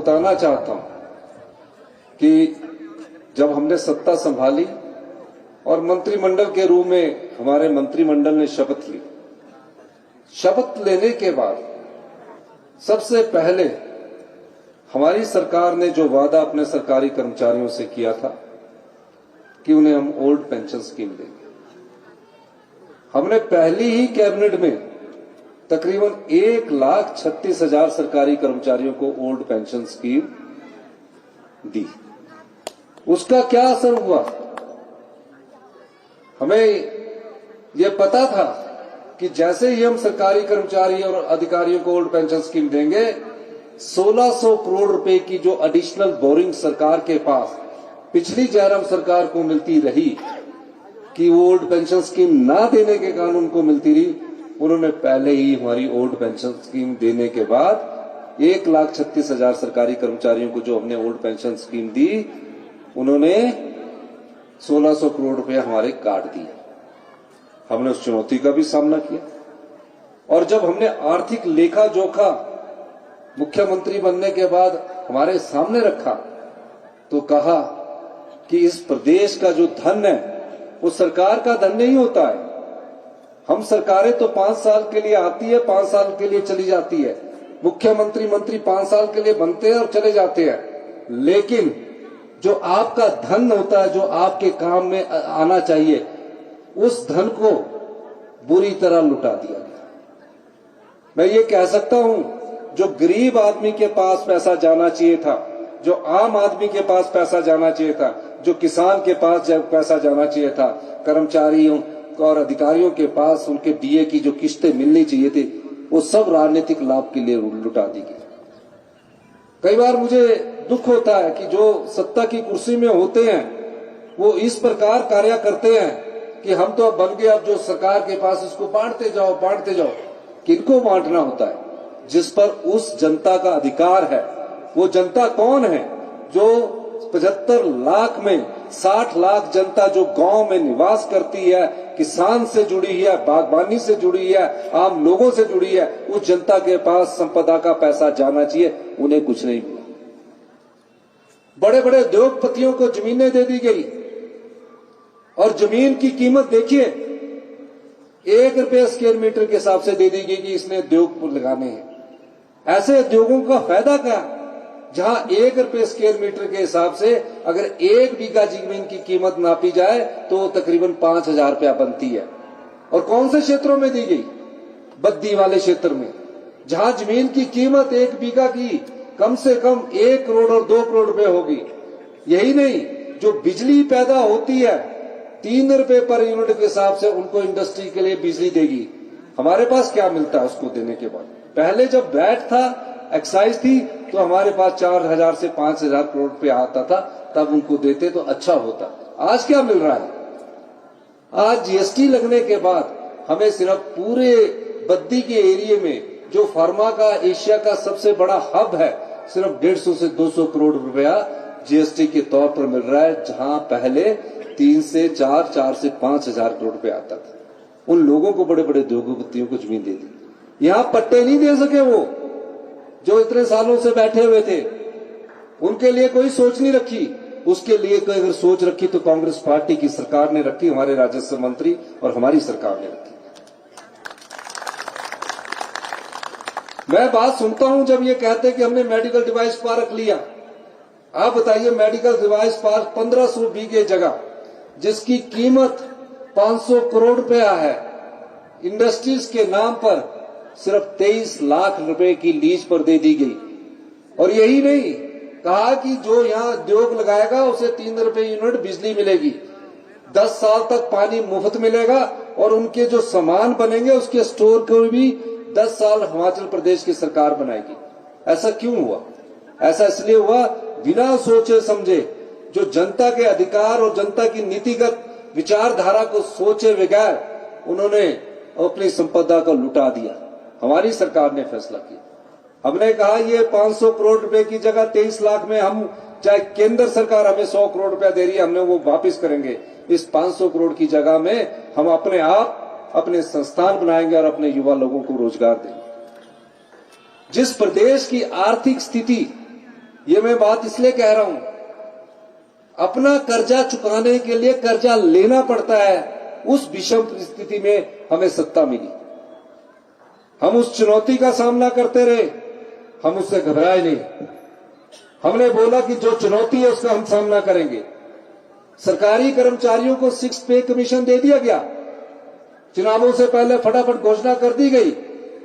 बताना चाहता हूं कि जब हमने सत्ता संभाली और मंत्रिमंडल के रूप में हमारे मंत्रिमंडल ने शपथ ली, शपथ लेने के बाद सबसे पहले हमारी सरकार ने जो वादा अपने सरकारी कर्मचारियों से किया था कि उन्हें हम ओल्ड पेंशन स्कीम देंगे। हमने पहली ही कैबिनेट में तकरीबन 1,36,000 सरकारी कर्मचारियों को ओल्ड पेंशन स्कीम दी। उसका क्या असर हुआ? हमें यह पता था कि जैसे ही हम सरकारी कर्मचारी और अधिकारियों को ओल्ड पेंशन स्कीम देंगे, 1600 करोड़ रुपए की जो एडिशनल बोरिंग सरकार के पास पिछली जयराम सरकार को मिलती रही कि वो ओल्ड पेंशन स्कीम ना देने के कारण उनको मिलती रही, उन्होंने पहले ही हमारी ओल्ड पेंशन स्कीम देने के बाद 1,36,000 सरकारी कर्मचारियों को जो हमने ओल्ड पेंशन स्कीम दी, उन्होंने 1600 करोड़ रुपए हमारे काट दिए। हमने उस चुनौती का भी सामना किया और जब हमने आर्थिक लेखा जोखा मुख्यमंत्री बनने के बाद हमारे सामने रखा तो कहा कि इस प्रदेश का जो धन है वो सरकार का धन नहीं होता है। हम सरकारें तो 5 साल के लिए आती है, 5 साल के लिए चली जाती है, मुख्यमंत्री मंत्री 5 साल के लिए बनते हैं और चले जाते हैं, लेकिन जो आपका धन होता है, जो आपके काम में आना चाहिए, उस धन को बुरी तरह लुटा दिया गया। मैं ये कह सकता हूं, जो गरीब आदमी के पास पैसा जाना चाहिए था, जो आम आदमी के पास पैसा जाना चाहिए था, जो किसान के पास पैसा जाना चाहिए था, कर्मचारियों और अधिकारियों के पास उनके डीए की जो किस्तें मिलनी चाहिए थी, वो सब राजनीतिक लाभ के लिए लुटा दी गई। कई बार मुझे दुख होता है कि जो सत्ता की कुर्सी में होते हैं वो इस प्रकार कार्य करते हैं कि हम तो अब बन गए, अब जो सरकार के पास उसको बांटते जाओ बांटते जाओ। किनको बांटना होता है? जिस पर उस जनता का अधिकार है। वो जनता कौन है? जो 75 लाख में 60 लाख जनता जो गांव में निवास करती है, किसान से जुड़ी है, बागवानी से जुड़ी है, आम लोगों से जुड़ी है, उस जनता के पास संपदा का पैसा जाना चाहिए, उन्हें कुछ नहीं मिला। बड़े बड़े उद्योगपतियों को जमीनें दे दी गई और जमीन की कीमत देखिए, 1 रुपये स्क्वायर मीटर के हिसाब से दे दी गई कि इसने उद्योग लगाने हैं। ऐसे उद्योगों का फायदा क्या? जहां 1 रुपये स्क्वायर मीटर के हिसाब से अगर 1 बीघा जमीन की कीमत नापी जाए तो तकरीबन 5,000 रुपया बनती है। और कौन से क्षेत्रों में दी गई? बद्दी वाले क्षेत्र में, जहां जमीन की कीमत 1 बीघा की कम से कम 1 करोड़ और 2 करोड़ रुपए होगी। यही नहीं, जो बिजली पैदा होती है 3 रुपए पर यूनिट के हिसाब से उनको इंडस्ट्री के लिए बिजली देगी। हमारे पास क्या मिलता है उसको देने के बाद? पहले जब वैट था, एक्साइज थी, तो हमारे पास 4,000 से 5,000 करोड़ रुपए आता था, तब उनको देते तो अच्छा होता। आज क्या मिल रहा है? आज जीएसटी लगने के बाद हमें सिर्फ पूरे बद्दी के एरिया में जो फार्मा का एशिया का सबसे बड़ा हब है, सिर्फ 150 से 200 करोड़ रुपया जीएसटी के तौर पर मिल रहा है, जहां पहले 3 से 4 से 5,000 करोड़ रुपया आता था। उन लोगों को, बड़े बड़े उद्योगपतियों को जमीन दे दी। यहां पट्टे नहीं दे सके वो जो इतने सालों से बैठे हुए थे, उनके लिए कोई सोच नहीं रखी। उसके लिए कोई अगर सोच रखी तो कांग्रेस पार्टी की सरकार ने रखी, हमारे राजस्व मंत्री और हमारी सरकार ने रखी। मैं बात सुनता हूं जब ये कहते हैं कि हमने मेडिकल डिवाइस पार्क लिया। आप बताइए, मेडिकल डिवाइस पार्क 1500 बीघे जगह जिसकी कीमत 500 करोड़ रुपया है, इंडस्ट्रीज के नाम पर सिर्फ 23 लाख रुपए की लीज पर दे दी गई। और यही नहीं, कहा कि जो यहां उद्योग लगाएगा उसे 3 रुपए यूनिट बिजली मिलेगी, 10 साल तक पानी मुफ्त मिलेगा और उनके जो सामान बनेंगे उसके स्टोर को भी 10 साल हिमाचल प्रदेश की सरकार बनाएगी। ऐसा क्यों हुआ? ऐसा इसलिए हुआ, बिना सोचे समझे, जो जनता के अधिकार और जनता की नीतिगत विचारधारा को सोचे बगैर उन्होंने अपनी संपदा को लुटा दिया। हमारी सरकार ने फैसला किया। हमने कहा ये 500 करोड़ रुपए की जगह 23 लाख में, हम चाहे केंद्र सरकार हमें 100 करोड़ रुपया दे रही है, हमने वो वापस करेंगे। इस 500 करोड़ की जगह में हम अपने आप अपने संस्थान बनाएंगे और अपने युवा लोगों को रोजगार देंगे। जिस प्रदेश की आर्थिक स्थिति ये मैं बात इसलिए कह रहा हूं, अपना कर्जा चुकाने के लिए कर्जा लेना पड़ता है। उस विषम परिस्थिति में हमें सत्ता मिली, हम उस चुनौती का सामना करते रहे, हम उससे घबराए नहीं। हमने बोला कि जो चुनौती है उसका हम सामना करेंगे। सरकारी कर्मचारियों को 6 पे कमीशन दे दिया गया, चुनावों से पहले फटाफट घोषणा कर दी गई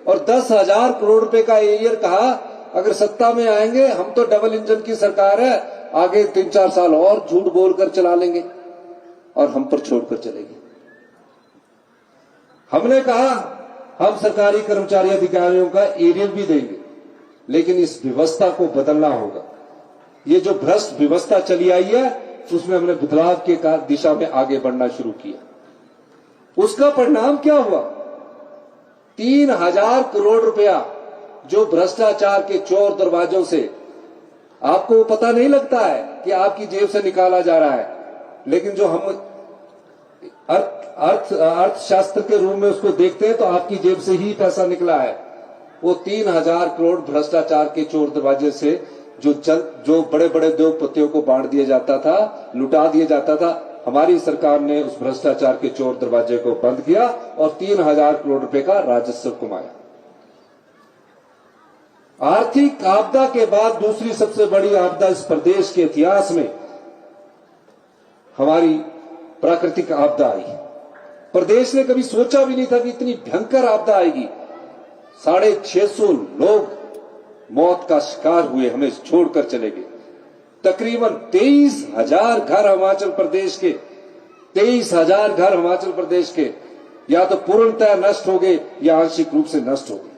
और 10,000 करोड़ रुपए का एरियर कहा, अगर सत्ता में आएंगे हम तो डबल इंजन की सरकार है, आगे 3-4 साल और झूठ बोलकर चला लेंगे और हम पर छोड़कर चलेंगे। हमने कहा हम सरकारी कर्मचारी अधिकारियों का एरियर भी देंगे, लेकिन इस व्यवस्था को बदलना होगा। ये जो भ्रष्ट व्यवस्था चली आई है उसमें हमने बदलाव के दिशा में आगे बढ़ना शुरू किया। उसका परिणाम क्या हुआ? 3,000 करोड़ रुपया जो भ्रष्टाचार के चोर दरवाजों से, आपको पता नहीं लगता है कि आपकी जेब से निकाला जा रहा है, लेकिन जो हम अर्थशास्त्र के रूप में उसको देखते हैं तो आपकी जेब से ही पैसा निकला है। वो 3,000 करोड़ भ्रष्टाचार के चोर दरवाजे से जो बड़े बड़े उद्योगपतियों को बांट दिया जाता था, लुटा दिया जाता था, हमारी सरकार ने उस भ्रष्टाचार के चोर दरवाजे को बंद किया और 3,000 करोड़ रुपए का राजस्व कमाया। आर्थिक आपदा के बाद दूसरी सबसे बड़ी आपदा इस प्रदेश के इतिहास में हमारी प्राकृतिक आपदा आई। प्रदेश ने कभी सोचा भी नहीं था कि इतनी भयंकर आपदा आएगी। 650 लोग मौत का शिकार हुए, हमें छोड़कर चले गए। तकरीबन 23,000 घर हिमाचल प्रदेश के 23,000 घर हिमाचल प्रदेश के या तो पूर्णतः नष्ट हो गए या आंशिक रूप से नष्ट हो गए।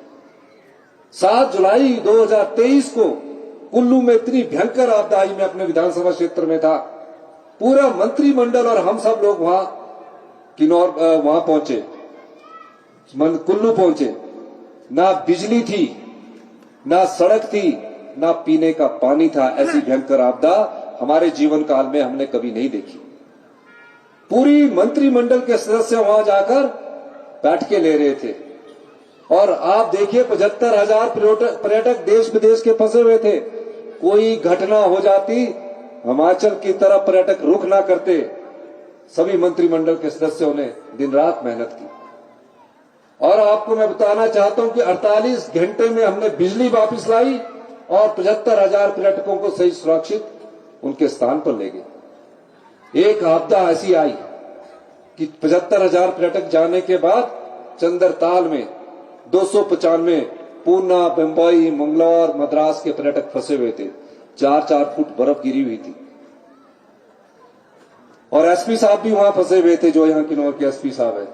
7 जुलाई 2023 को कुल्लू में इतनी भयंकर आपदा आई, मैं अपने विधानसभा क्षेत्र में था। पूरा मंत्रिमंडल और हम सब लोग वहां पहुंचे, कुल्लू पहुंचे। ना बिजली थी, ना सड़क थी, ना पीने का पानी था। ऐसी भयंकर आपदा हमारे जीवन काल में हमने कभी नहीं देखी। पूरी मंत्रिमंडल के सदस्य वहां जाकर बैठ के ले रहे थे और आप देखिए 75,000 पर्यटक देश विदेश के फंसे हुए थे। कोई घटना हो जाती, हिमाचल की तरफ पर्यटक रुख ना करते। सभी मंत्रिमंडल के सदस्यों ने दिन रात मेहनत की और आपको मैं बताना चाहता हूं कि 48 घंटे में हमने बिजली वापस लाई और 75,000 पर्यटकों को सही सुरक्षित उनके स्थान पर ले गए। एक आपदा ऐसी आई कि 75,000 पर्यटक जाने के बाद चंद्रताल में 295 पूना, मुंबई, मंगलौर, मद्रास के पर्यटक फंसे हुए थे। 4-4 फुट बर्फ गिरी हुई थी और एसपी साहब भी वहां फंसे हुए थे, जो यहां किन्नौर के एसपी साहब है।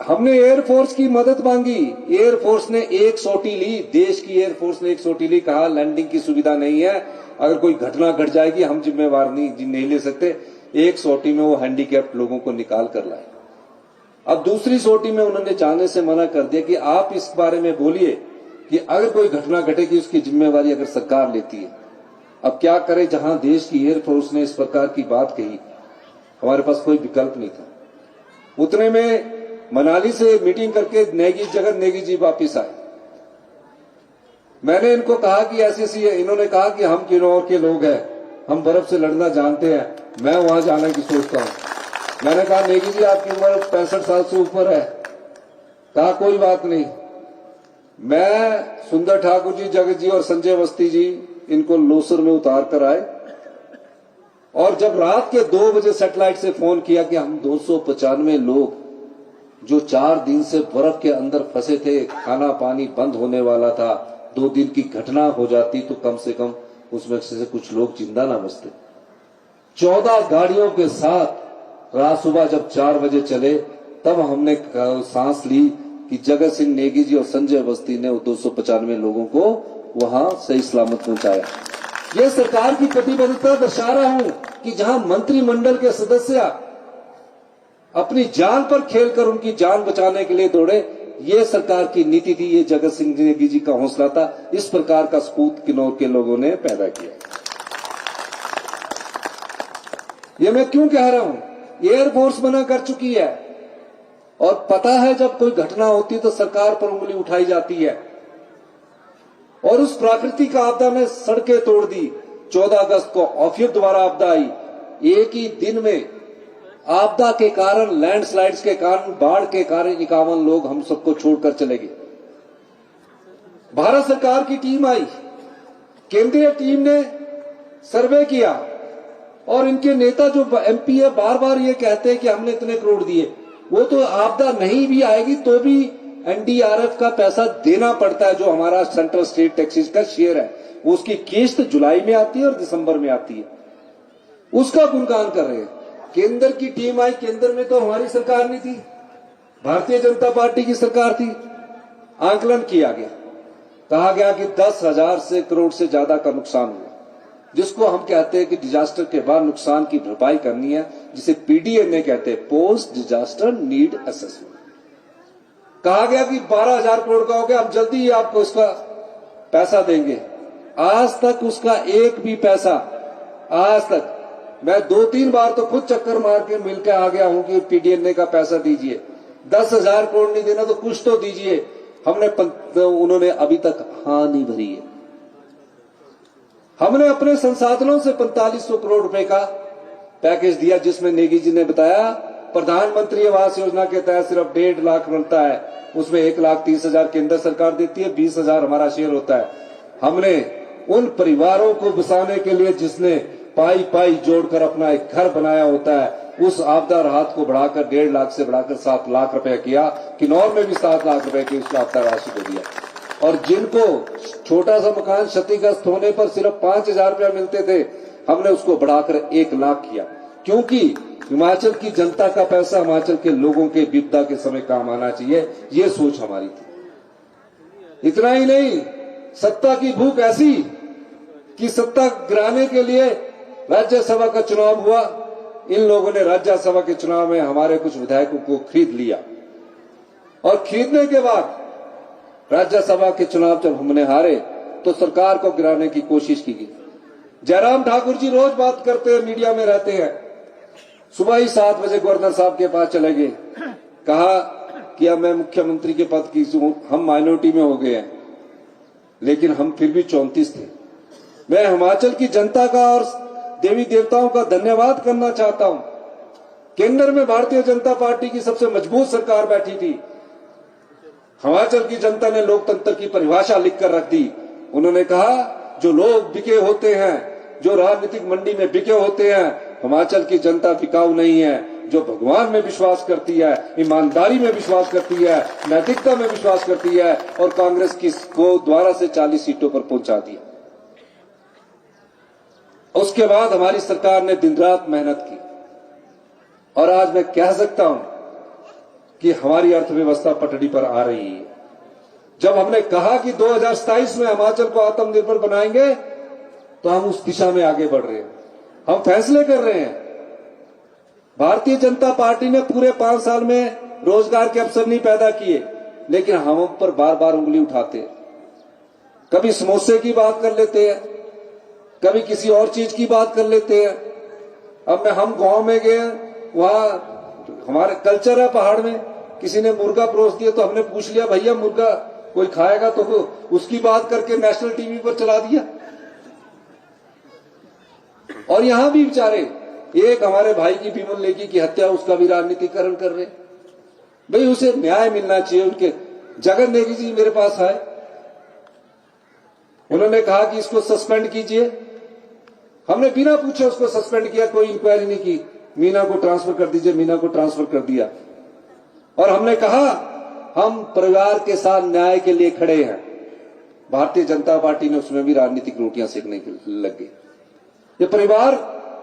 हमने एयरफोर्स की मदद मांगी, एयरफोर्स ने एक सोटी ली, देश की एयरफोर्स ने एक सोटी ली। कहा लैंडिंग की सुविधा नहीं है, अगर कोई घटना घट जाएगी हम जिम्मेवार नहीं ले सकते। एक सोटी में वो हैंडीकैप्ड लोगों को निकाल कर लाए। अब दूसरी सोटी में उन्होंने जाने से मना कर दिया कि आप इस बारे में बोलिए कि अगर कोई घटना घटेगी उसकी जिम्मेवारी अगर सरकार लेती है। अब क्या करें, जहां देश की एयरफोर्स ने इस प्रकार की बात कही, हमारे पास कोई विकल्प नहीं था। उतने में मनाली से मीटिंग करके जगत नेगी जी वापिस आए। मैंने इनको कहा कि ऐसी है, इन्होंने कहा कि हम किन्नौर के लोग हैं, हम बर्फ से लड़ना जानते हैं, मैं वहां जाने की सोचता हूं। मैंने कहा नेगी जी आपकी उम्र 65 साल से ऊपर है। कहा कोई बात नहीं, मैं सुंदर ठाकुर जी, जगत जी और संजय अवस्थी जी इनको लोसर में उतार कर आए और जब रात के 2 बजे सैटेलाइट से फोन किया कि हम 295 लोग जो 4 दिन से बर्फ के अंदर फंसे थे, खाना पानी बंद होने वाला था, 2 दिन की घटना हो जाती तो कम से कम उसमें से कुछ लोग जिंदा ना बचते। 14 गाड़ियों के साथ रात सुबह जब 4 बजे चले तब हमने सांस ली कि जगत सिंह नेगी जी और संजय अवस्थी ने 295 लोगों को वहां सही सलामत पहुंचाया। ये सरकार की प्रतिबद्धता दर्शा रहा हूं कि जहां मंत्रिमंडल के सदस्य अपनी जान पर खेलकर उनकी जान बचाने के लिए दौड़े, ये सरकार की नीति थी, ये जगत सिंह नेगी जी का हौसला था। इस प्रकार का सपूत किन्नौर के लोगों ने पैदा किया। ये मैं क्यों कह रहा हूं, एयरफोर्स मना कर चुकी है और पता है जब कोई घटना होती तो सरकार पर उंगली उठाई जाती है और उस प्राकृतिक आपदा ने सड़कें तोड़ दी। 14 अगस्त को और दोबारा आपदा आई। एक ही दिन में आपदा के कारण, लैंडस्लाइड्स के कारण, बाढ़ के कारण 51 लोग हम सबको छोड़कर चले गए। भारत सरकार की टीम आई, केंद्रीय टीम ने सर्वे किया और इनके नेता जो एमपी है बार बार ये कहते हैं कि हमने इतने करोड़ दिए। वो तो आपदा नहीं भी आएगी तो भी एनडीआरएफ का पैसा देना पड़ता है, जो हमारा सेंट्रल स्टेट टैक्सेस का शेयर है। उसकी किस्त जुलाई में आती है और दिसंबर में आती है। उसका गुणगान कर रहे हैं। केंद्र की टीम आई, केंद्र में तो हमारी सरकार नहीं थी, भारतीय जनता पार्टी की सरकार थी। आंकलन किया गया, कहा गया कि 10,000 से करोड़ से ज्यादा का नुकसान हुआ, जिसको हम कहते हैं कि डिजास्टर के बाद नुकसान की भरपाई करनी है, जिसे पीडीएन कहते हैं, पोस्ट डिजास्टर नीड असेसमेंट। कहा गया कि 12,000 करोड़ का हो गया, हम जल्दी ही आपको इसका पैसा देंगे। आज तक उसका एक भी पैसा, आज तक मैं 2-3 बार तो खुद चक्कर मार के मिलकर आ गया हूं कि पीडीएन का पैसा दीजिए, 10,000 करोड़ नहीं देना तो कुछ तो दीजिए। उन्होंने अभी तक हाँ नहीं भरी है। हमने अपने संसाधनों से 4500 करोड़ रुपए का पैकेज दिया, जिसमें नेगी जी ने बताया प्रधानमंत्री आवास योजना के तहत सिर्फ 1.5 लाख मिलता है, उसमें 1,30,000 केंद्र सरकार देती है, 20,000 हमारा शेयर होता है। हमने उन परिवारों को बसाने के लिए जिसने पाई पाई जोड़कर अपना एक घर बनाया होता है, उस आपदा राहत को बढ़ाकर 1.5 लाख से बढ़ाकर 7 लाख रुपए किया। किन्नौर में भी 7 लाख रुपए की उस आपदा राशि को दिया। और जिनको छोटा सा मकान क्षतिग्रस्त होने पर सिर्फ 5,000 रुपया मिलते थे, हमने उसको बढ़ाकर 1 लाख किया, क्योंकि हिमाचल की जनता का पैसा हिमाचल के लोगों के विपदा के समय काम आना चाहिए, ये सोच हमारी थी। इतना ही नहीं, सत्ता की भूख ऐसी कि सत्ता गिराने के लिए राज्यसभा का चुनाव हुआ। इन लोगों ने राज्यसभा के चुनाव में हमारे कुछ विधायकों को खरीद लिया और खरीदने के बाद राज्यसभा के चुनाव जब हमने हारे तो सरकार को गिराने की कोशिश की गई। जयराम ठाकुर जी रोज बात करते हैं, मीडिया में रहते हैं। सुबह ही 7 बजे गवर्नर साहब के पास चले गए, कहा कि अब मैं मुख्यमंत्री के पद की, हम माइनॉरिटी में हो गए हैं, लेकिन हम फिर भी 34 थे। मैं हिमाचल की जनता का और देवी देवताओं का धन्यवाद करना चाहता हूं। केंद्र में भारतीय जनता पार्टी की सबसे मजबूत सरकार बैठी थी। हिमाचल की जनता ने लोकतंत्र की परिभाषा लिखकर रख दी। उन्होंने कहा जो लोग बिके होते हैं, जो राजनीतिक मंडी में बिके होते हैं, हिमाचल की जनता बिकाऊ नहीं है। जो भगवान में विश्वास करती है, ईमानदारी में विश्वास करती है, नैतिकता में विश्वास करती है, और कांग्रेस की को द्वारा से 40 सीटों पर पहुंचा दिया। उसके बाद हमारी सरकार ने दिन रात मेहनत की और आज मैं कह सकता हूं कि हमारी अर्थव्यवस्था पटड़ी पर आ रही है। जब हमने कहा कि 2027 में हिमाचल को आत्मनिर्भर बनाएंगे, तो हम उस दिशा में आगे बढ़ रहे हैं, हम फैसले कर रहे हैं। भारतीय जनता पार्टी ने पूरे 5 साल में रोजगार के अवसर नहीं पैदा किए, लेकिन हम पर बार बार उंगली उठाते हैं। कभी समोसे की बात कर लेते हैं, कभी किसी और चीज की बात कर लेते हैं। अब हम गांव में गए, वहां हमारे कल्चर है, पहाड़ में किसी ने मुर्गा परोस दिया तो हमने पूछ लिया, भैया मुर्गा कोई खाएगा? तो उसकी बात करके नेशनल टीवी पर चला दिया। और यहां भी बेचारे एक हमारे भाई की विमल नेगी की हत्या, उसका भी राजनीतिकरण कर रहे। भाई उसे न्याय मिलना चाहिए। उनके जगन नेगी जी मेरे पास आए, उन्होंने कहा कि इसको सस्पेंड कीजिए। हमने बिना पूछे उसको सस्पेंड किया, कोई इंक्वायरी नहीं की। मीना को ट्रांसफर कर दीजिए, मीना को ट्रांसफर कर दिया। और हमने कहा हम परिवार के साथ न्याय के लिए खड़े हैं। भारतीय जनता पार्टी ने उसमें भी राजनीतिक रोटियां सेकने के लग गई। ये परिवार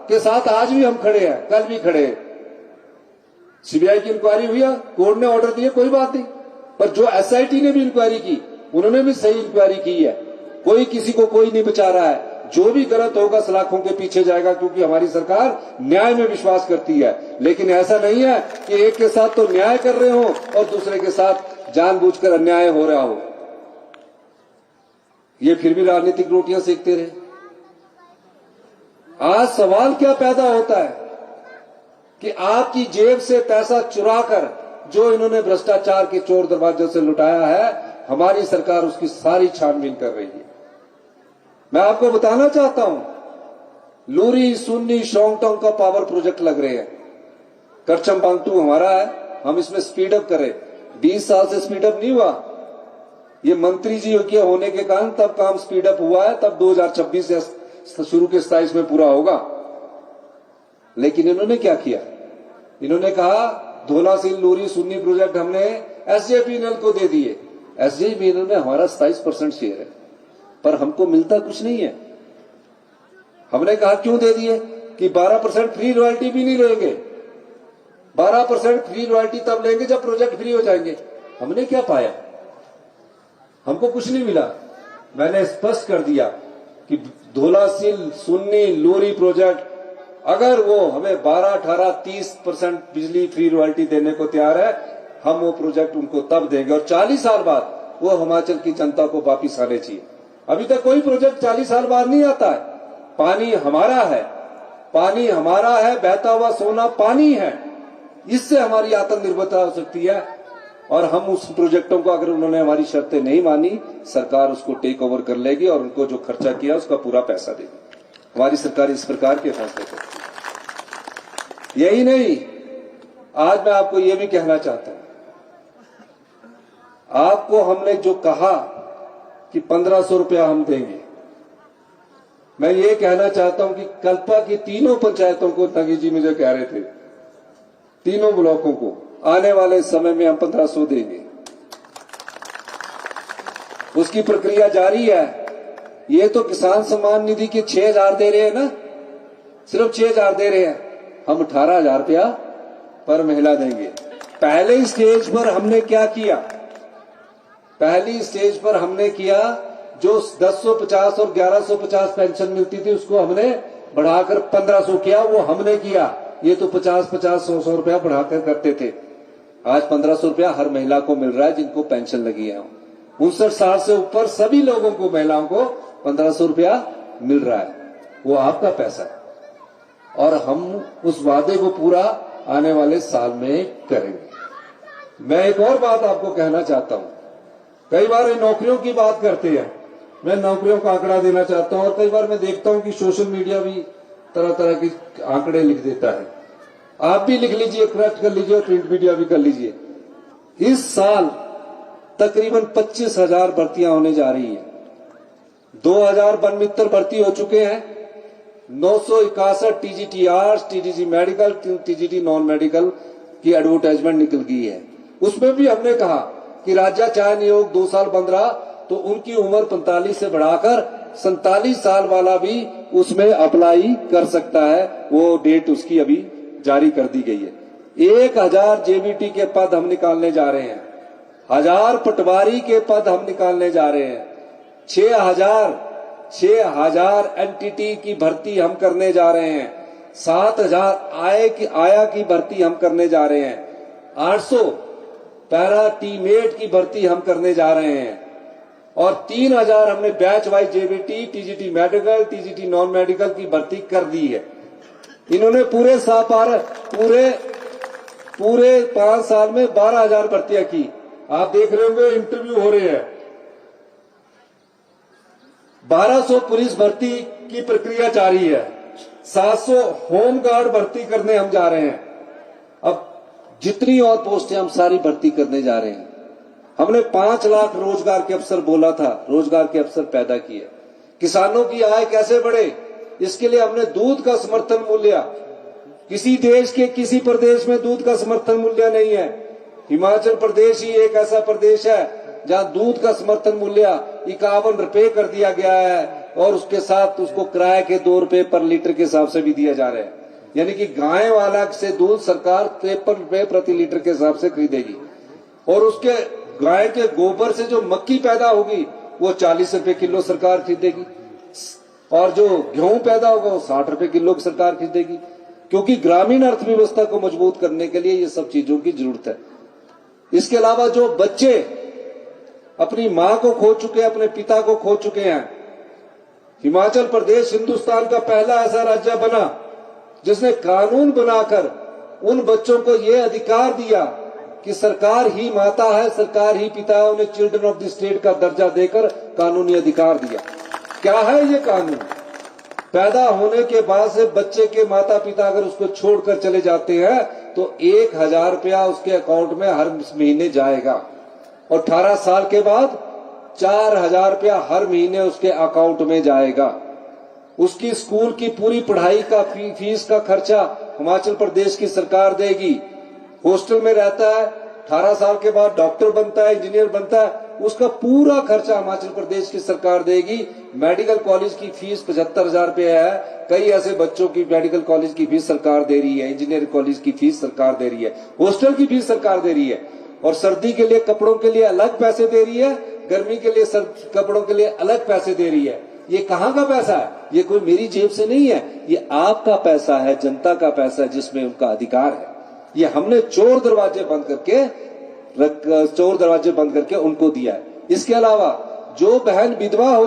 के साथ आज भी हम खड़े हैं, कल भी खड़े हैं। सीबीआई की इंक्वायरी हुई, कोर्ट ने ऑर्डर दिए, कोई बात नहीं, पर जो एसआईटी ने भी इंक्वायरी की, उन्होंने भी सही इंक्वायरी की है। कोई किसी को कोई नहीं बचा रहा है। जो भी गलत होगा सलाखों के पीछे जाएगा, क्योंकि हमारी सरकार न्याय में विश्वास करती है। लेकिन ऐसा नहीं है कि एक के साथ तो न्याय कर रहे हो और दूसरे के साथ जानबूझकर अन्याय हो रहा हो। ये फिर भी राजनीतिक रोटियां सेकते रहे। आज सवाल क्या पैदा होता है कि आपकी जेब से पैसा चुराकर जो इन्होंने भ्रष्टाचार के चोर दरवाजों से लुटाया है, हमारी सरकार उसकी सारी छानबीन कर रही है। मैं आपको बताना चाहता हूं, लूरी, सुन्नी, शोंगटोंग का पावर प्रोजेक्ट लग रहे हैं। करचम बांगटू हमारा है, हम इसमें स्पीड अप करें। 20 साल से स्पीड अप नहीं हुआ, ये मंत्री जी के होने के कारण तब काम स्पीड अप हुआ है, तब 2026 से शुरू के 27 में पूरा होगा। लेकिन इन्होंने क्या किया, इन्होंने कहा धोला सील लूरी सुन्नी प्रोजेक्ट हमने एसजेपीएनएल को दे दिए। एसजेपीएनएल में हमारा 27% शेयर है, पर हमको मिलता कुछ नहीं है। हमने कहा क्यों दे दिए कि 12% फ्री रॉयल्टी भी नहीं लेंगे। 12% फ्री रॉयल्टी तब लेंगे जब प्रोजेक्ट फ्री हो जाएंगे। हमने क्या पाया, हमको कुछ नहीं मिला। मैंने स्पष्ट कर दिया कि धोला सील सुन्नी लूरी प्रोजेक्ट अगर वो हमें 12, 18, 30% बिजली फ्री रॉयल्टी देने को तैयार है, हम वो प्रोजेक्ट उनको तब देंगे और 40 साल बाद वो हिमाचल की जनता को वापिस आने चाहिए। अभी तक कोई प्रोजेक्ट 40 साल बाद नहीं आता है। पानी हमारा है, पानी हमारा है, बहता हुआ सोना पानी है। इससे हमारी आत्मनिर्भरता हो सकती है और हम उस प्रोजेक्टों को, अगर उन्होंने हमारी शर्तें नहीं मानी, सरकार उसको टेक ओवर कर लेगी और उनको जो खर्चा किया उसका पूरा पैसा देगी। हमारी सरकार इस प्रकार के फैसले करती है। यही नहीं, आज मैं आपको यह भी कहना चाहता हूं, आपको हमने जो कहा कि 1500 रुपया हम देंगे, मैं ये कहना चाहता हूं कि कल्पा की तीनों पंचायतों को नगी जी मुझे कह रहे थे, तीनों ब्लॉकों को आने वाले समय में हम 1500 देंगे। उसकी प्रक्रिया जारी है। ये तो किसान सम्मान निधि के 6000 दे रहे हैं ना, सिर्फ 6000 दे रहे हैं, हम 18000 रुपया पर महिला देंगे। पहले स्टेज पर हमने क्या किया, पहली स्टेज पर हमने किया जो 1050 और 1150 पेंशन मिलती थी उसको हमने बढ़ाकर 1500 किया, वो हमने किया। ये तो 50-50, 100-100 रुपया बढ़ाकर करते थे। आज 1500 रुपया हर महिला को मिल रहा है जिनको पेंशन लगी है। 59 साल से ऊपर सभी लोगों को, महिलाओं को 1500 रुपया मिल रहा है, वो आपका पैसा है और हम उस वादे को पूरा आने वाले साल में करेंगे। मैं एक और बात आपको कहना चाहता हूं, कई बार ये नौकरियों की बात करते हैं, मैं नौकरियों का आंकड़ा देना चाहता हूं और कई बार मैं देखता हूं कि सोशल मीडिया भी तरह तरह के आंकड़े लिख देता है। आप भी लिख लीजिए, करेक्ट कर लीजिए और प्रिंट मीडिया भी कर लीजिए। इस साल तकरीबन 25,000 भर्तियां होने जा रही है। 2000 वन मित्र भर्ती हो चुके हैं, 961 TGT arts, TGT medical, TGT non medical की एडवर्टाइजमेंट निकल गई है। उसमें भी हमने कहा कि राज्य चयन आयोग 2 साल बंद रहा तो उनकी उम्र 45 से बढ़ाकर 47 साल वाला भी उसमें अप्लाई कर सकता है। वो डेट उसकी अभी जारी कर दी गई है। 1000 जेबीटी के पद हम निकालने जा रहे हैं, 1000 पटवारी के पद हम निकालने जा रहे हैं, 6000 एनटीटी की भर्ती हम करने जा रहे हैं, 7000 आया की भर्ती हम करने जा रहे हैं, 800 पैरा टीमेट की भर्ती हम करने जा रहे हैं और 3000 हमने batch wise JBT, TGT medical, TGT non medical की भर्ती कर दी है। इन्होंने पूरे 5 साल में 12,000 भर्तियां की। आप देख रहे होंगे इंटरव्यू हो रहे हैं। 1200 पुलिस भर्ती की प्रक्रिया जारी है, 700 होम गार्ड भर्ती करने हम जा रहे हैं। अब जितनी और पोस्टें हम सारी भर्ती करने जा रहे हैं। हमने 5 लाख रोजगार के अवसर बोला था, रोजगार के अवसर पैदा किए। किसानों की आय कैसे बढ़े, इसके लिए हमने दूध का समर्थन मूल्य, किसी देश के किसी प्रदेश में दूध का समर्थन मूल्य नहीं है। हिमाचल प्रदेश ही एक ऐसा प्रदेश है जहां दूध का समर्थन मूल्य 51 रुपए कर दिया गया है और उसके साथ उसको किराए के 2 रुपए पर लीटर के हिसाब से भी दिया जा रहा है। यानी कि गाय वाला से दूध सरकार 53 रुपए प्रति लीटर के हिसाब से खरीदेगी और उसके गाय के गोबर से जो मक्की पैदा होगी वो 40 रुपए किलो सरकार खरीदेगी और जो गेहूं पैदा होगा वो 60 रुपए किलो सरकार खरीदेगी, क्योंकि ग्रामीण अर्थव्यवस्था को मजबूत करने के लिए ये सब चीजों की जरूरत है। इसके अलावा जो बच्चे अपनी मां को खो चुके हैं, अपने पिता को खो चुके हैं, हिमाचल प्रदेश हिंदुस्तान का पहला ऐसा राज्य बना जिसने कानून बनाकर उन बच्चों को यह अधिकार दिया कि सरकार ही माता है, सरकार ही पिता है, उन्हें चिल्ड्रन ऑफ द स्टेट का दर्जा देकर कानूनी अधिकार दिया क्या है ये कानून? पैदा होने के बाद से बच्चे के माता पिता अगर उसको छोड़कर चले जाते हैं तो 1,000 रुपया उसके अकाउंट में हर महीने जाएगा और 18 साल के बाद 4,000 रुपया हर महीने उसके अकाउंट में जाएगा। उसकी स्कूल की पूरी पढ़ाई का फीस का खर्चा हिमाचल प्रदेश की सरकार देगी। हॉस्टल में रहता है, 18 साल के बाद डॉक्टर बनता है, इंजीनियर बनता है, उसका पूरा खर्चा हिमाचल प्रदेश की सरकार देगी। मेडिकल कॉलेज की फीस 75,000 रुपया है। कई ऐसे बच्चों की मेडिकल कॉलेज की फीस सरकार दे रही है, इंजीनियरिंग कॉलेज की फीस सरकार दे रही है, हॉस्टल की फीस सरकार दे रही है और सर्दी के लिए कपड़ों के लिए अलग पैसे दे रही है, गर्मी के लिए कपड़ों के लिए अलग पैसे दे रही है। ये कहां का पैसा है? ये कोई मेरी जेब से नहीं है, ये आपका पैसा है, जनता का पैसा है जिसमें उनका अधिकार है। ये हमने चोर दरवाजे बंद करके उनको दिया है। इसके अलावा जो बहन विधवा हो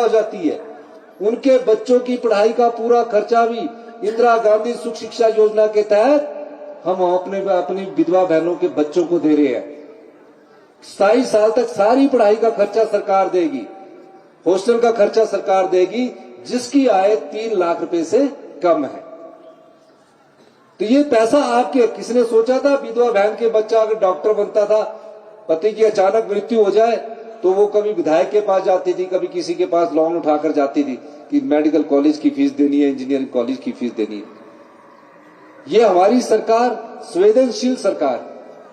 जाती है उनके बच्चों की पढ़ाई का पूरा खर्चा भी इंदिरा गांधी सुख शिक्षा योजना के तहत हम अपनी विधवा बहनों के बच्चों को दे रहे हैं। 27 साल तक सारी पढ़ाई का खर्चा सरकार देगी, हॉस्टल का खर्चा सरकार देगी, जिसकी आय 3 लाख रुपए से कम है। तो ये पैसा आपके, किसने सोचा था विधवा बहन के बच्चा अगर डॉक्टर बनता था, पति की अचानक मृत्यु हो जाए तो वो कभी विधायक के पास जाती थी, कभी किसी के पास लोन उठाकर जाती थी कि मेडिकल कॉलेज की फीस देनी है, इंजीनियरिंग कॉलेज की फीस देनी है। ये हमारी सरकार संवेदनशील सरकार,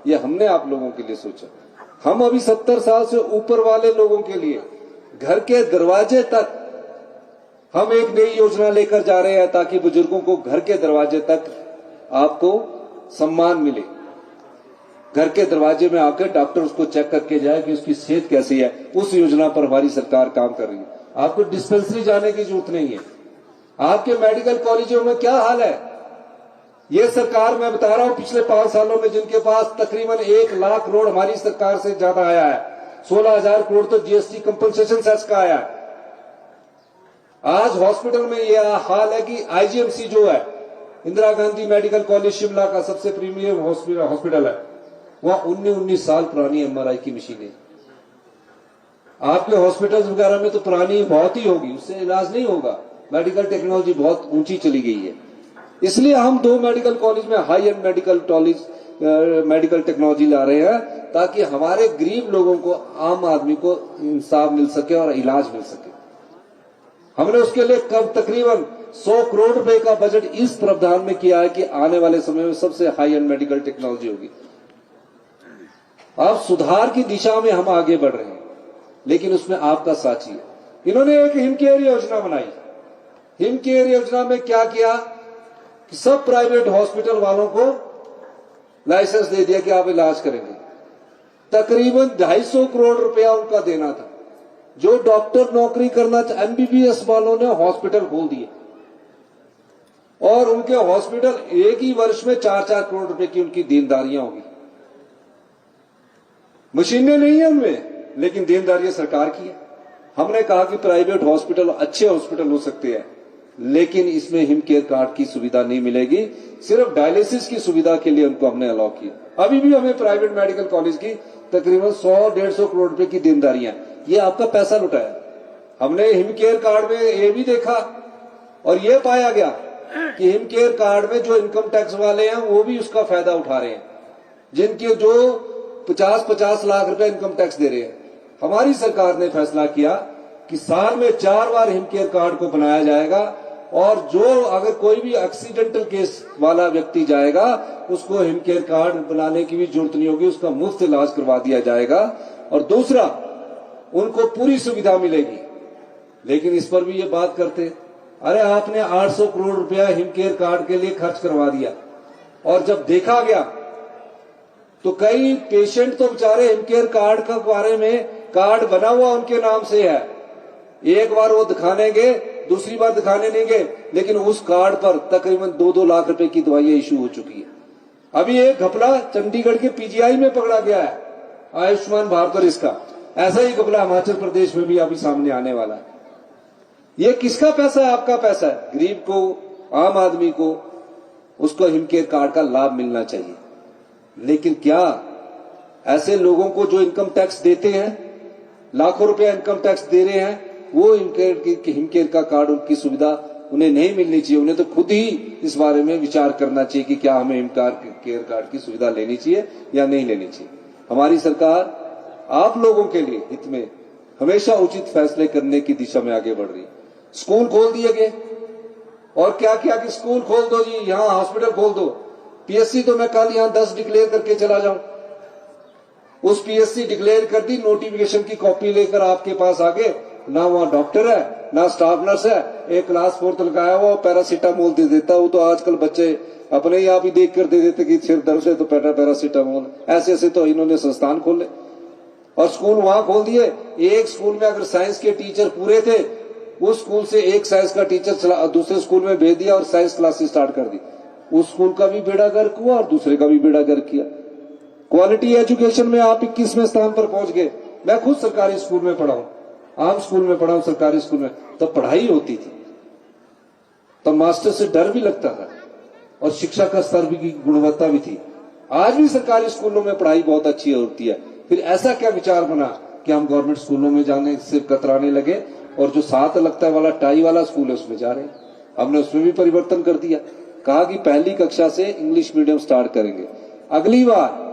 ये हमने आप लोगों के लिए सोचा। हम अभी 70 साल से ऊपर वाले लोगों के लिए घर के दरवाजे तक हम एक नई योजना लेकर जा रहे हैं ताकि बुजुर्गों को घर के दरवाजे तक आपको सम्मान मिले। घर के दरवाजे में आकर डॉक्टर उसको चेक करके जाए कि उसकी सेहत कैसी है। उस योजना पर हमारी सरकार काम कर रही है। आपको डिस्पेंसरी जाने की जरूरत नहीं है। आपके मेडिकल कॉलेजों में क्या हाल है? ये सरकार, मैं बता रहा हूं, पिछले 5 सालों में जिनके पास तकरीबन 1 लाख करोड़ हमारी सरकार से ज्यादा आया है, 16,000 करोड़ तो जीएसटी कंपनसेशन सेस का आया है। आज हॉस्पिटल में यह हाल है कि आईजीएमसी जो है, इंदिरा गांधी मेडिकल कॉलेज शिमला का सबसे प्रीमियम हॉस्पिटल है, वहां 19 साल पुरानी एमआरआई की मशीन है। आपके हॉस्पिटल वगैरह में तो पुरानी बहुत ही होगी, उससे इलाज नहीं होगा। मेडिकल टेक्नोलॉजी बहुत ऊंची चली गई है। इसलिए हम 2 मेडिकल कॉलेज में हाई एंड मेडिकल टेक्नोलॉजी ला रहे हैं ताकि हमारे गरीब लोगों को, आम आदमी को इंसाफ मिल सके और इलाज मिल सके। हमने उसके लिए कब तकरीबन 100 करोड़ रुपए का बजट इस प्रावधान में किया है कि आने वाले समय में सबसे हाई एंड मेडिकल टेक्नोलॉजी होगी। अब सुधार की दिशा में हम आगे बढ़ रहे हैं, लेकिन उसमें आपका साथ चाहिए। इन्होंने एक हिमकेयर योजना बनाई। हिमकेयर योजना में क्या किया कि सब प्राइवेट हॉस्पिटल वालों को लाइसेंस दे दिया कि आप इलाज करेंगे। तकरीबन 250 करोड़ रुपया उनका देना था। जो डॉक्टर नौकरी करना चाहे, एमबीबीएस वालों ने हॉस्पिटल खोल दिए और उनके हॉस्पिटल एक ही वर्ष में 4-4 करोड़ रुपए की उनकी देनदारियां होगी। मशीनें नहीं है उनमें, लेकिन देनदारियां सरकार की है। हमने कहा कि प्राइवेट हॉस्पिटल अच्छे हॉस्पिटल हो सकते हैं, लेकिन इसमें हिमकेयर कार्ड की सुविधा नहीं मिलेगी। सिर्फ डायलिसिस की सुविधा के लिए उनको हमने अलाउ किया। अभी भी हमें प्राइवेट मेडिकल कॉलेज की तकरीबन 100-150 करोड़ रुपए की देनदारियां, ये आपका पैसा लुटाया। हमने हिमकेयर कार्ड में ये भी देखा और ये पाया गया कि हिमकेयर कार्ड में जो इनकम टैक्स वाले हैं वो भी उसका फायदा उठा रहे हैं, जिनके जो 50-50 लाख रुपए इनकम टैक्स दे रहे हैं। हमारी सरकार ने फैसला किया कि साल में 4 बार हिमकेयर कार्ड को बनाया जाएगा और जो अगर कोई भी एक्सीडेंटल केस वाला व्यक्ति जाएगा उसको हिमकेयर कार्ड बनाने की भी जरूरत नहीं होगी, उसका मुफ्त इलाज करवा दिया जाएगा। और दूसरा, उनको पूरी सुविधा मिलेगी। लेकिन इस पर भी ये बात करते, अरे आपने 800 करोड़ रुपया हिमकेयर कार्ड के लिए खर्च करवा दिया और जब देखा गया तो कई पेशेंट तो बेचारे हिमकेयर कार्ड का बारे में कार्ड बना हुआ उनके नाम से है, एक बार वो दिखाने गए, दूसरी बार दिखाने नहीं गए, लेकिन उस कार्ड पर तकरीबन 2-2 लाख रुपए की दवाइयां इशू हो चुकी है। अभी एक घपला चंडीगढ़ के पीजीआई में पकड़ा गया है, आयुष्मान भारत और इसका ऐसा ही घपला हिमाचल प्रदेश में भी अभी सामने आने वाला है। ये किसका पैसा है? आपका पैसा है। गरीब को, आम आदमी को, उसको हिमकेयर कार्ड का लाभ मिलना चाहिए। लेकिन क्या ऐसे लोगों को जो इनकम टैक्स देते हैं लाखों रुपया इनकम टैक्स दे रहे हैं, वो हिमकेयर का कार्ड उनकी सुविधा उन्हें नहीं मिलनी चाहिए। उन्हें तो खुद ही इस बारे में विचार करना चाहिए कि क्या हमें हिमकेयर कार्ड की सुविधा लेनी चाहिए या नहीं लेनी चाहिए। हमारी सरकार आप लोगों के लिए हित में हमेशा उचित फैसले करने की दिशा में आगे बढ़ रही है। स्कूल खोल दिए गए, और क्या किया कि स्कूल खोल दो जी, यहां हॉस्पिटल खोल दो। पीएससी तो मैं कल यहां 10 डिक्लेयर करके चला जाऊं, उस पीएससी डिक्लेयर कर दी, नोटिफिकेशन की कॉपी लेकर आपके पास आ गए, ना वहां डॉक्टर है ना स्टाफ नर्स है, एक क्लास 4th लगाया हुआ पैरासीटामोल दे देता। वो तो आजकल बच्चे अपने ही आप ही देख कर दे देते कि सिर दर्द है तो पैरासीटामोल। ऐसे ऐसे तो इन्होंने संस्थान खोले और स्कूल वहां खोल दिए। एक स्कूल में अगर साइंस के टीचर पूरे थे, उस स्कूल से एक साइंस का टीचर दूसरे स्कूल में भेज दिया और साइंस क्लासेस स्टार्ट कर दी। उस स्कूल का भी बेड़ा गर्क हुआ और दूसरे का भी बेड़ा गर्क किया। क्वालिटी एजुकेशन में आप 21वें स्थान पर पहुंच गए। मैं खुद सरकारी स्कूल में पढ़ा हूं, आम स्कूल में पढ़ा हूं, सरकारी स्कूल में तब पढ़ाई होती थी, तब मास्टर से डर भी लगता था और शिक्षा का स्तर भी की गुणवत्ता भी थी। आज भी सरकारी स्कूलों में पढ़ाई बहुत अच्छी होती है। फिर ऐसा क्या विचार बना कि हम गवर्नमेंट स्कूलों में जाने से कतराने लगे और जो 7 लगता वाला टाई वाला स्कूल है उसमें जा रहे हैं। हमने उसमें भी परिवर्तन कर दिया, कहा कि पहली कक्षा से इंग्लिश मीडियम स्टार्ट करेंगे। अगली बार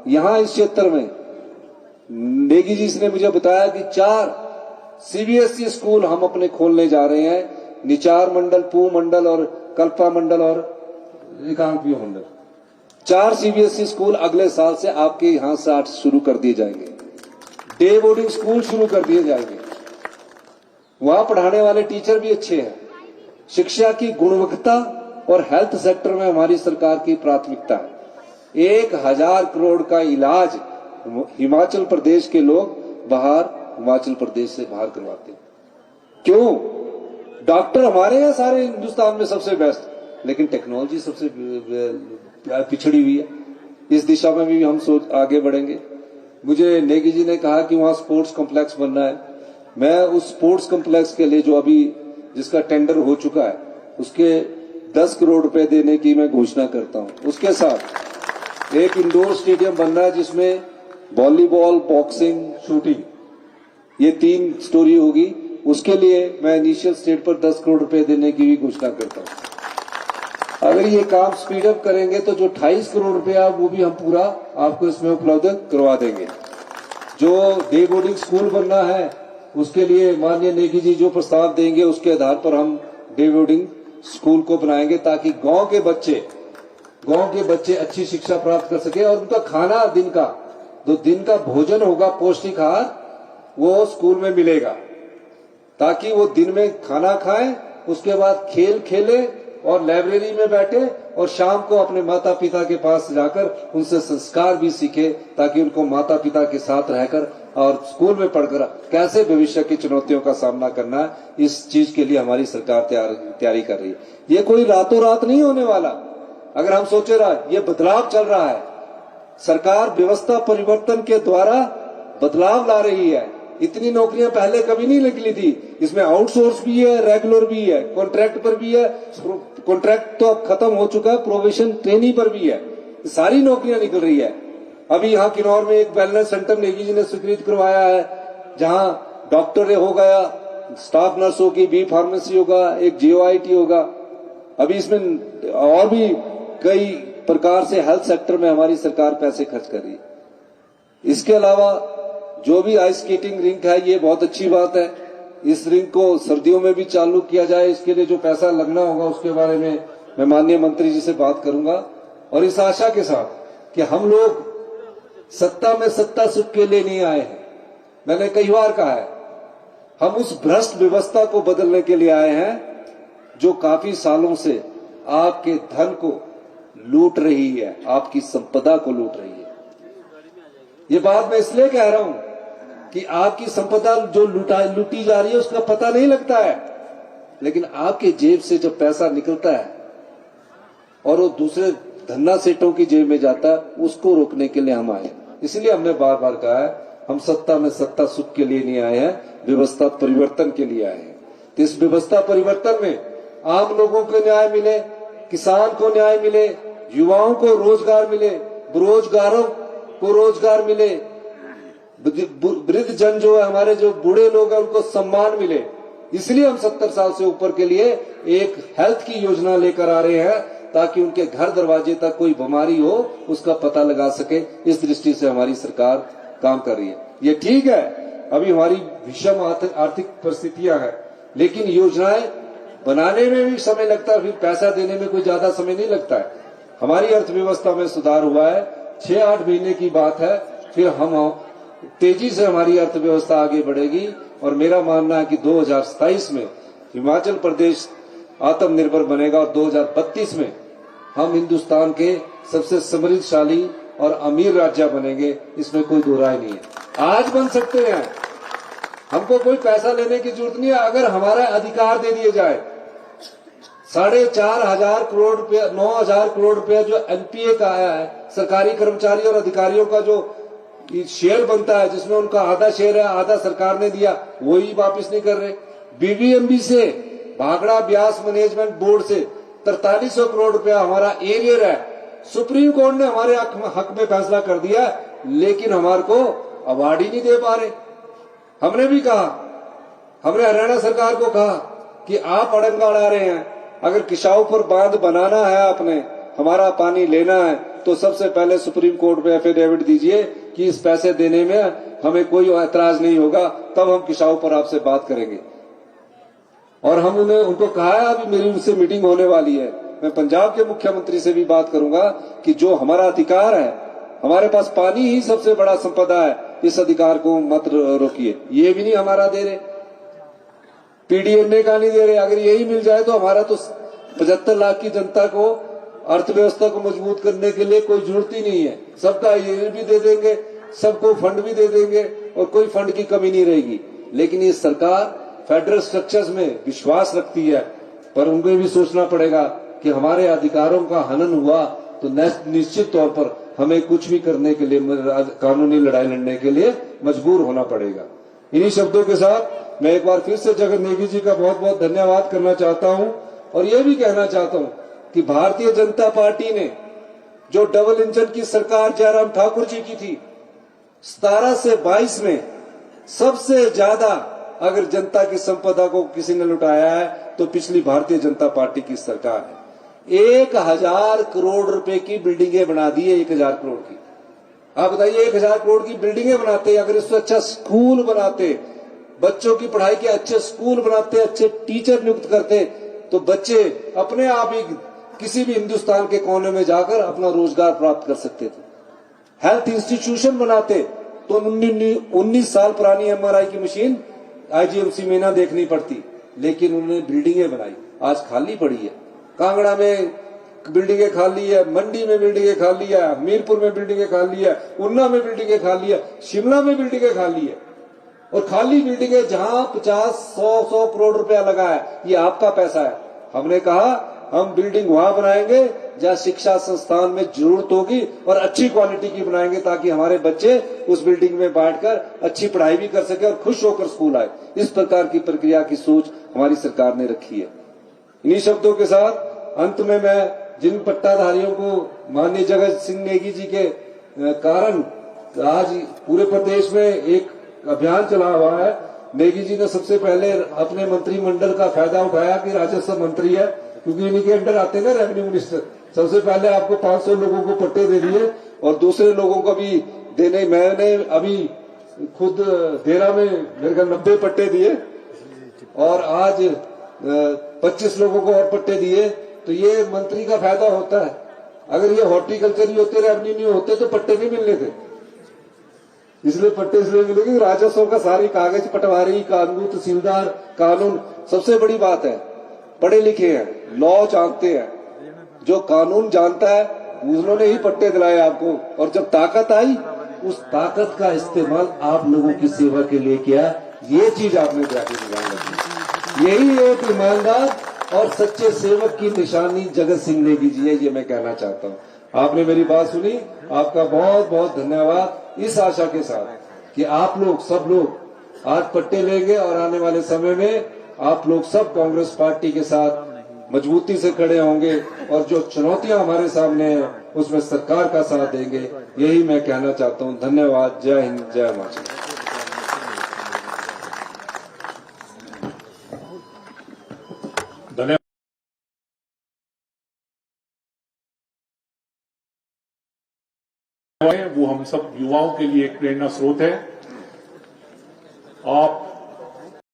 यहां इस क्षेत्र में नेगी जी ने मुझे बताया कि 4 सीबीएसई स्कूल हम अपने खोलने जा रहे हैं। निचार मंडल, पू मंडल और कल्पा मंडल और रिकांगपियो मंडल, 4 सीबीएसई स्कूल अगले साल से आपके यहां से शुरू कर दिए जाएंगे। डे बोर्डिंग स्कूल शुरू कर दिए जाएंगे। वहां पढ़ाने वाले टीचर भी अच्छे हैं। शिक्षा की गुणवत्ता और हेल्थ सेक्टर में हमारी सरकार की प्राथमिकता है। 1000 करोड़ का इलाज हिमाचल प्रदेश के लोग हिमाचल प्रदेश से बाहर करवाते हैं। क्यों? डॉक्टर हमारे हैं सारे हिंदुस्तान में सबसे बेस्ट, लेकिन टेक्नोलॉजी सबसे पिछड़ी हुई है। इस दिशा में भी हम आगे बढ़ेंगे। मुझे नेगी जी ने कहा कि वहां स्पोर्ट्स कॉम्प्लेक्स बनना है। मैं उस स्पोर्ट्स कॉम्प्लेक्स के लिए जो अभी जिसका टेंडर हो चुका है उसके 10 करोड़ रुपए देने की मैं घोषणा करता हूं। उसके साथ एक इंडोर स्टेडियम बनना है जिसमें वॉलीबॉल, बॉक्सिंग, शूटिंग, ये 3 स्टोरी होगी। उसके लिए मैं इनिशियल स्टेज पर 10 करोड़ रुपए देने की भी घोषणा करता हूं। अगर ये काम स्पीड अप करेंगे तो जो 28 करोड़ रुपया वो भी हम पूरा आपको इसमें उपलब्ध करवा देंगे। जो डे बोर्डिंग स्कूल बनना है उसके लिए माननीय नेगी जी जो प्रस्ताव देंगे उसके आधार पर हम डे बोर्डिंग स्कूल को बनाएंगे ताकि गांव के बच्चे अच्छी शिक्षा प्राप्त कर सके और उनका खाना दिन का भोजन होगा, पौष्टिक आहार वो स्कूल में मिलेगा, ताकि वो दिन में खाना खाएं, उसके बाद खेल खेले और लाइब्रेरी में बैठे और शाम को अपने माता पिता के पास जाकर उनसे संस्कार भी सीखे, ताकि उनको माता पिता के साथ रहकर और स्कूल में पढ़कर कैसे भविष्य की चुनौतियों का सामना करना है, इस चीज के लिए हमारी सरकार तैयारी कर रही है। ये कोई रातों रात नहीं होने वाला। अगर हम सोचे ये बदलाव चल रहा है, सरकार व्यवस्था परिवर्तन के द्वारा बदलाव ला रही है। इतनी नौकरियां पहले कभी नहीं निकली थी। इसमें आउटसोर्स भी है, रेगुलर भी है, कॉन्ट्रैक्ट पर भी है। कॉन्ट्रैक्ट तो अब खत्म हो चुका है, प्रोबेशन ट्रेनी पर भी है। सारी नौकरियां निकल रही है। अभी यहाँ किन्नौर में एक वेलनेस सेंटर नेगी जी ने स्वीकृत करवाया है, जहां डॉक्टर हो गया, स्टाफ नर्स होगी, बी फार्मेसी होगा, एक जीओआईटी होगा। अभी इसमें और भी कई प्रकार से हेल्थ सेक्टर में हमारी सरकार पैसे खर्च कर रही है। इसके अलावा जो भी आइस स्केटिंग रिंक है ये बहुत अच्छी बात है। इस रिंक को सर्दियों में भी चालू किया जाए। इसके लिए जो पैसा लगना होगा उसके बारे में मैं माननीय मंत्री जी से बात करूंगा, और इस आशा के साथ कि हम लोग सत्ता में सत्ता सुख के लिए नहीं आए हैं। मैंने कई बार कहा है, हम उस भ्रष्ट व्यवस्था को बदलने के लिए आए हैं जो काफी सालों से आपके धन को लूट रही है, आपकी संपदा को लूट रही है। ये बात मैं इसलिए कह रहा हूं कि आपकी संपदा जो लूटी जा रही है उसका पता नहीं लगता है, लेकिन आपके जेब से जब पैसा निकलता है और वो दूसरे धन्ना सेठों की जेब में जाता है, उसको रोकने के लिए हम आए। इसलिए हमने बार बार कहा है, हम सत्ता में सत्ता सुख के लिए नहीं आए हैं, व्यवस्था परिवर्तन के लिए आए हैं। तो इस व्यवस्था परिवर्तन में आम लोगों को न्याय मिले, किसान को न्याय मिले, युवाओं को रोजगार मिले, बेरोजगारों को रोजगार मिले, वृद्ध जन जो है, हमारे जो बूढ़े लोग हैं, उनको सम्मान मिले, इसलिए हम 70 साल से ऊपर के लिए एक हेल्थ की योजना लेकर आ रहे हैं, ताकि उनके घर दरवाजे तक कोई बीमारी हो उसका पता लगा सके। इस दृष्टि से हमारी सरकार काम कर रही है। ये ठीक है, अभी हमारी विषम आर्थिक परिस्थितियां हैं, लेकिन योजनाएं बनाने में भी समय लगता है, फिर पैसा देने में कोई ज्यादा समय नहीं लगता है। हमारी अर्थव्यवस्था में सुधार हुआ है, 6-8 महीने की बात है, फिर हम तेजी से हमारी अर्थव्यवस्था आगे बढ़ेगी। और मेरा मानना है कि 2027 में हिमाचल प्रदेश आत्मनिर्भर बनेगा और 2032 में हम हिंदुस्तान के सबसे समृद्धशाली और अमीर राज्य बनेंगे, इसमें कोई दो राय नहीं है। आज बन सकते हैं, हमको कोई पैसा लेने की जरूरत नहीं है। अगर हमारा अधिकार दे दिए जाए, 4,500 करोड़ रुपया, 9,000 करोड़ रुपया जो एनपीए का आया है, सरकारी कर्मचारी और अधिकारियों का जो शेयर बनता है, जिसमें उनका आधा शेयर है, आधा सरकार ने दिया, वही वापस नहीं कर रहे। बीबीएमबी से, भाखड़ा ब्यास मैनेजमेंट बोर्ड से 4300 करोड़ रुपया हमारा एरियर है। सुप्रीम कोर्ट ने हमारे हक में फैसला कर दिया, लेकिन हमारे को अवार्ड ही नहीं दे पा रहे। हमने भी कहा, हमने हरियाणा सरकार को कहा कि आप अड़ंगा अड़ा रहे हैं, अगर किसाऊ पर बांध बनाना है, आपने हमारा पानी लेना है, तो सबसे पहले सुप्रीम कोर्ट में एफिडेविट दीजिए कि इस पैसे देने में हमें कोई ऐतराज नहीं होगा, तब हम किसाऊ पर आपसे बात करेंगे। और हम उनको कहा है, अभी मेरी उनसे मीटिंग होने वाली है, मैं पंजाब के मुख्यमंत्री से भी बात करूंगा कि जो हमारा अधिकार है, हमारे पास पानी ही सबसे बड़ा संपदा है, इस अधिकार को मत रोकिए। ये भी नहीं हमारा दे रहे, पीडीएमए का नहीं दे रहे। अगर यही मिल जाए तो हमारा तो 75 लाख की जनता को, अर्थव्यवस्था को मजबूत करने के लिए कोई जरूरत ही नहीं है। सबका ये भी दे देंगे, सबको फंड भी दे देंगे और कोई फंड की कमी नहीं रहेगी। लेकिन ये सरकार फेडरल स्ट्रक्चर्स में विश्वास रखती है, पर उनको भी सोचना पड़ेगा कि हमारे अधिकारों का हनन हुआ तो निश्चित तौर पर हमें कुछ भी करने के लिए, कानूनी लड़ाई लड़ने के लिए मजबूर होना पड़ेगा। इन्हीं शब्दों के साथ मैं एक बार फिर से जगत नेगी जी का बहुत बहुत धन्यवाद करना चाहता हूं और ये भी कहना चाहता हूं कि भारतीय जनता पार्टी ने जो डबल इंजन की सरकार जयराम ठाकुर जी की थी, 17 से 22 में सबसे ज्यादा अगर जनता की संपदा को किसी ने लुटाया है तो पिछली भारतीय जनता पार्टी की सरकार है। 1000 करोड़ रुपए की बिल्डिंगें बना दी है, 1000 करोड़ की। आप बताइए, 1000 करोड़ की बिल्डिंगें बनाते, अगर इससे अच्छा स्कूल बनाते, बच्चों की पढ़ाई के अच्छे स्कूल बनाते, अच्छे टीचर नियुक्त करते, तो बच्चे अपने आप ही किसी भी हिंदुस्तान के कोने में जाकर अपना रोजगार प्राप्त कर सकते थे। हेल्थ इंस्टीट्यूशन बनाते तो 19 साल पुरानी एमआरआई की मशीन आईजीएमसी में ना देखनी पड़ती, लेकिन उन्होंने बिल्डिंगें बनाई, आज खाली पड़ी है। कांगड़ा में बिल्डिंगें खाली है, मंडी में बिल्डिंगें खाली है, हमीरपुर में बिल्डिंगें खाली है, उन्ना में बिल्डिंगें खाली है, शिमला में बिल्डिंगें खाली है। और खाली बिल्डिंगें जहां 50-100 करोड़ रुपया लगा है, ये आपका पैसा है। हमने कहा हम बिल्डिंग वहां बनाएंगे जहां शिक्षा संस्थान में जरूरत होगी और अच्छी क्वालिटी की बनाएंगे, ताकि हमारे बच्चे उस बिल्डिंग में बैठकर अच्छी पढ़ाई भी कर सके और खुश होकर स्कूल आए। इस प्रकार की प्रक्रिया की सोच हमारी सरकार ने रखी है। इन्हीं शब्दों के साथ अंत में मैं जिन पट्टाधारियों को माननीय जगत सिंह नेगी जी के कारण आज पूरे प्रदेश में एक अभियान चला हुआ है। नेगी जी ने सबसे पहले अपने मंत्रिमंडल का फायदा उठाया कि राजस्व मंत्री है, क्योंकि इन्हीं के अंडर आते हैं ना रेवेन्यू मिनिस्टर। सबसे पहले आपको 500 लोगों को पट्टे दे दिए और दूसरे लोगों को भी देने, मैंने अभी खुद देरा में मेरे को 90 पट्टे दिए और आज 25 लोगों को और पट्टे दिए। तो ये मंत्री का फायदा होता है। अगर ये हॉर्टिकल्चर ही होते, रेवेन्यू नहीं होते, तो पट्टे नहीं मिलने थे। इसलिए पट्टे इसलिए मिलेंगे, राजस्व का सारी कागज, पटवारी, कानून, तहसीलदार, कानून। सबसे बड़ी बात है, पढ़े लिखे हैं, लॉ जानते हैं, जो कानून जानता है उन्होंने ही पट्टे दिलाए आपको। और जब ताकत आई, उस ताकत का इस्तेमाल आप लोगों की सेवा के लिए किया। ये चीज आपने ध्यान रखी। यही एक ईमानदार और सच्चे सेवक की निशानी जगत सिंह नेगी जी है, ये मैं कहना चाहता हूँ। आपने मेरी बात सुनी, आपका बहुत बहुत धन्यवाद। इस आशा के साथ कि आप लोग सब लोग आज पट्टे लेंगे और आने वाले समय में आप लोग सब कांग्रेस पार्टी के साथ मजबूती से खड़े होंगे और जो चुनौतियां हमारे सामने हैं उसमें सरकार का साथ देंगे। यही मैं कहना चाहता हूं। धन्यवाद। जय हिंद, जय हिमाचल। धन्यवाद। वो हम सब युवाओं के लिए एक प्रेरणा स्रोत है। आप